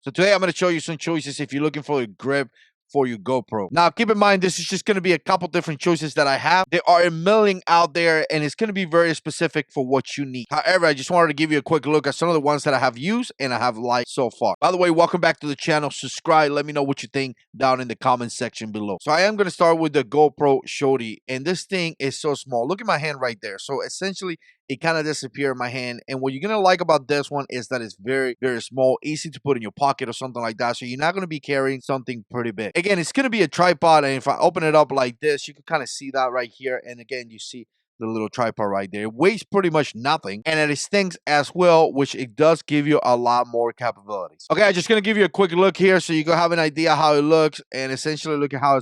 So today I'm going to show you some choices if you're looking for a grip for your GoPro. Now, keep in mind, this is just going to be a couple different choices that I have. There are a million out there, and it's going to be very specific for what you need. However, I just wanted to give you a quick look at some of the ones that I have used and I have liked so far. By the way, welcome back to the channel. Subscribe. Let me know what you think down in the comment section below. So I am going to start with the GoPro Shorty, and this thing is so small. Look at my hand right there. So essentially, it kind of disappeared in my hand. And what you're going to like about this one is that it's very, very small, easy to put in your pocket or something like that. So you're not going to be carrying something pretty big. Again, it's going to be a tripod. And if I open it up like this, you can kind of see that right here. And again, you see the little tripod right there. It weighs pretty much nothing. And it extends as well, which it does give you a lot more capabilities. Okay, I'm just going to give you a quick look here so you can have an idea how it looks. And essentially look at how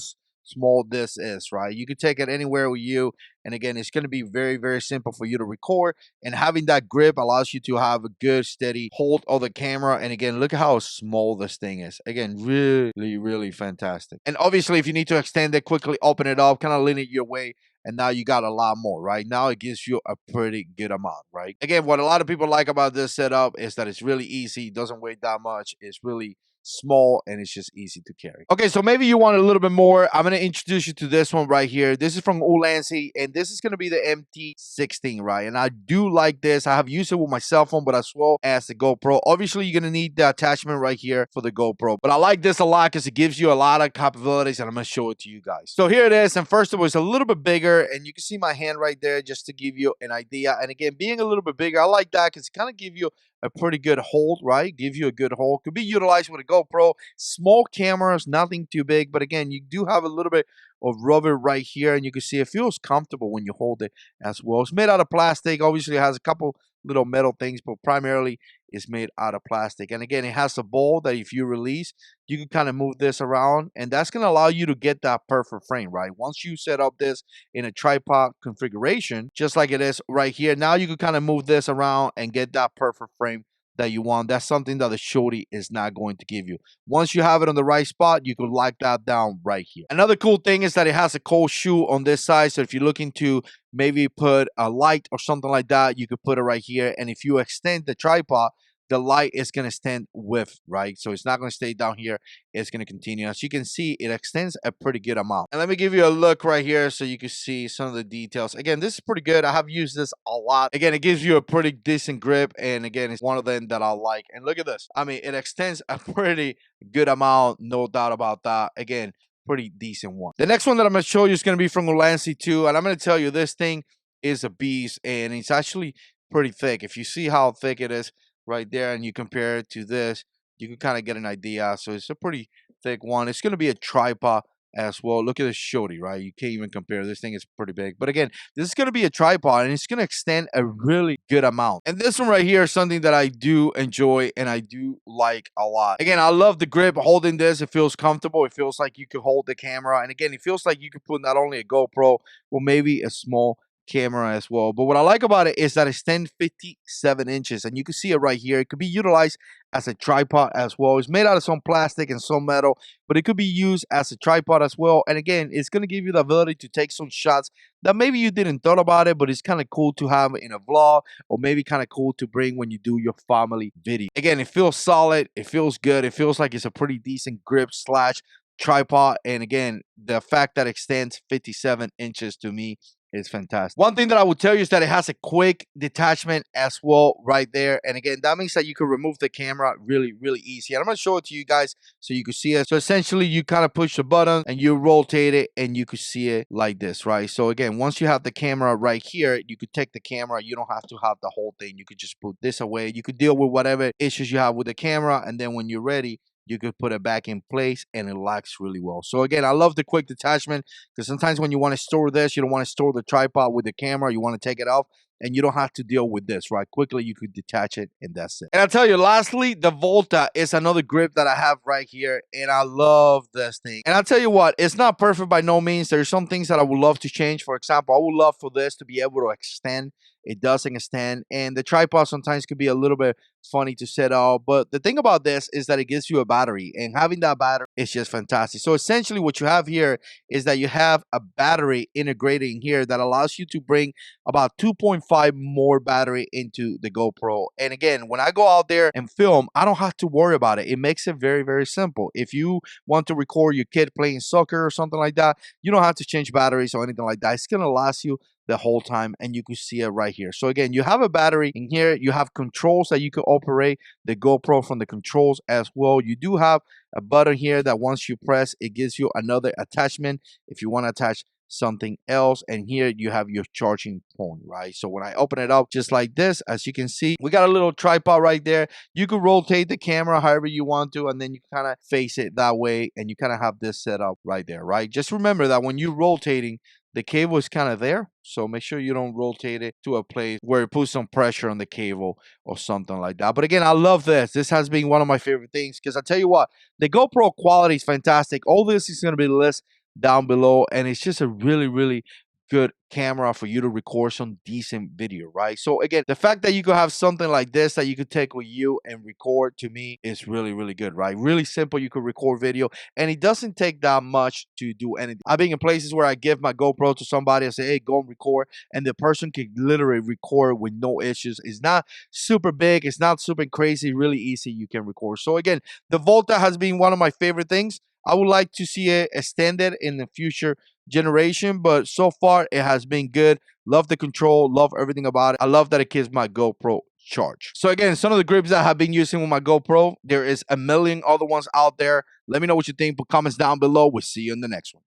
small this is, right? You can take it anywhere with you. And again, it's going to be very, very simple for you to record. And having that grip allows you to have a good, steady hold of the camera. And again, look at how small this thing is. Again, really, really fantastic. And obviously, if you need to extend it, quickly open it up, kind of lean it your way. And now you got a lot more, right? Now it gives you a pretty good amount, right? Again, what a lot of people like about this setup is that it's really easy. It doesn't weigh that much. It's really small and it's just easy to carry. Okay, so maybe you want a little bit more. I'm going to introduce you to this one right here. This is from Ulanzi, and this is going to be the MT-16, right? And I do like this. I have used it with my cell phone, but as well as the GoPro. Obviously, you're going to need the attachment right here for the GoPro, but I like this a lot because it gives you a lot of capabilities, and I'm going to show it to you guys. So here it is, and first of all, it's a little bit bigger, and you can see my hand right there just to give you an idea. And again, being a little bit bigger, I like that because it kind of gives you a pretty good hold, right? Give you a good hold. Could be utilized with a GoPro. Small cameras, nothing too big. But again, you do have a little bit of rubber right here. And you can see it feels comfortable when you hold it as well. It's made out of plastic. Obviously, it has a couple little metal things, but primarily it's made out of plastic. And again, it has a ball that if you release, you can kind of move this around. And that's going to allow you to get that perfect frame, right? Once you set up this in a tripod configuration, just like it is right here, now you can kind of move this around and get that perfect frame that you want. That's something that the Shorty is not going to give you. Once you have it on the right spot, you can lock that down right here. Another cool thing is that it has a cold shoe on this side. So if you're looking to maybe put a light or something like that, you could put it right here. And if you extend the tripod, the light is going to stand with, right? So it's not going to stay down here. It's going to continue. As you can see, it extends a pretty good amount. And let me give you a look right here so you can see some of the details. Again, this is pretty good. I have used this a lot. Again, it gives you a pretty decent grip. And again, it's one of them that I like. And look at this. I mean, it extends a pretty good amount. No doubt about that. Again, pretty decent one. The next one that I'm going to show you is going to be from Ulanzi too. And I'm going to tell you, this thing is a beast. And it's actually pretty thick. If you see how thick it is right there and you compare it to this, you can kind of get an idea. So it's a pretty thick one. It's going to be a tripod as well. Look at this Shorty, right? You can't even compare. This thing is pretty big. But again, this is going to be a tripod and it's going to extend a really good amount. And this one right here is something that I do enjoy and I do like a lot. Again, I love the grip holding this. It feels comfortable. It feels like you could hold the camera. And again, it feels like you could put not only a GoPro, or maybe a small camera as well. But what I like about it is that it's 57 inches and you can see it right here. It could be utilized as a tripod as well. It's made out of some plastic and some metal, but it could be used as a tripod as well. And again, it's going to give you the ability to take some shots that maybe you didn't thought about it, but it's kind of cool to have in a vlog, or maybe kind of cool to bring when you do your family video. Again, it feels solid. It feels good. It feels like it's a pretty decent grip slash tripod. And again, the fact that it extends 57 inches to me is fantastic. One thing that I would tell you is that it has a quick detachment as well right there. And again, that means that you can remove the camera really, really easy. And I'm going to show it to you guys so you can see it. So essentially, you kind of push the button and you rotate it and you can see it like this, right? So again, once you have the camera right here, you could take the camera. You don't have to have the whole thing. You could just put this away. You could deal with whatever issues you have with the camera. And then when you're ready, you could put it back in place and it locks really well. So again, I love the quick detachment because sometimes when you want to store this, you don't want to store the tripod with the camera. You want to take it off and you don't have to deal with this, right? Quickly, you could detach it and that's it. And I'll tell you, lastly, the Volta is another grip that I have right here and I love this thing. And I'll tell you what, it's not perfect by no means. There's some things that I would love to change. For example, I would love for this to be able to extend. It doesn't extend, and the tripod sometimes could be a little bit funny to set up. But the thing about this is that it gives you a battery, and having that battery is just fantastic. So essentially what you have here is that you have a battery integrated in here that allows you to bring about 2.5 2.5 more battery into the GoPro. And again, when I go out there and film, I don't have to worry about it. It makes it very, very simple. If you want to record your kid playing soccer or something like that, you don't have to change batteries or anything like that. It's gonna last you the whole time, and you can see it right here. So again, you have a battery in here, you have controls that you can operate the GoPro from the controls as well. You do have a button here that once you press, it gives you another attachment if you want to attach something else. And here you have your charging point, right? So when I open it up just like this, as you can see, we got a little tripod right there. You can rotate the camera however you want to, and then you kind of face it that way, and you kind of have this set up right there, right? Just remember that when you're rotating, the cable is kind of there, so make sure you don't rotate it to a place where it puts some pressure on the cable or something like that. But again, I love this. This has been one of my favorite things, because I tell you what, the GoPro quality is fantastic. All this is going to be listed down below, and it's just a really, really good camera for you to record some decent video, right? So again, the fact that you could have something like this that you could take with you and record, to me, is really, really good, right? Really simple. You could record video, and it doesn't take that much to do anything. I've been in places where I give my GoPro to somebody and say, hey, go and record, and the person can literally record with no issues. It's not super big, it's not super crazy, really easy. You can record. So again, the Volta has been one of my favorite things. I would like to see it extended in the future generation, but so far it has been good. Love the control, love everything about it. I love that it gives my GoPro charge. So again, some of the grips that I have been using with my GoPro, there is a million other ones out there. Let me know what you think. Put comments down below. We'll see you in the next one.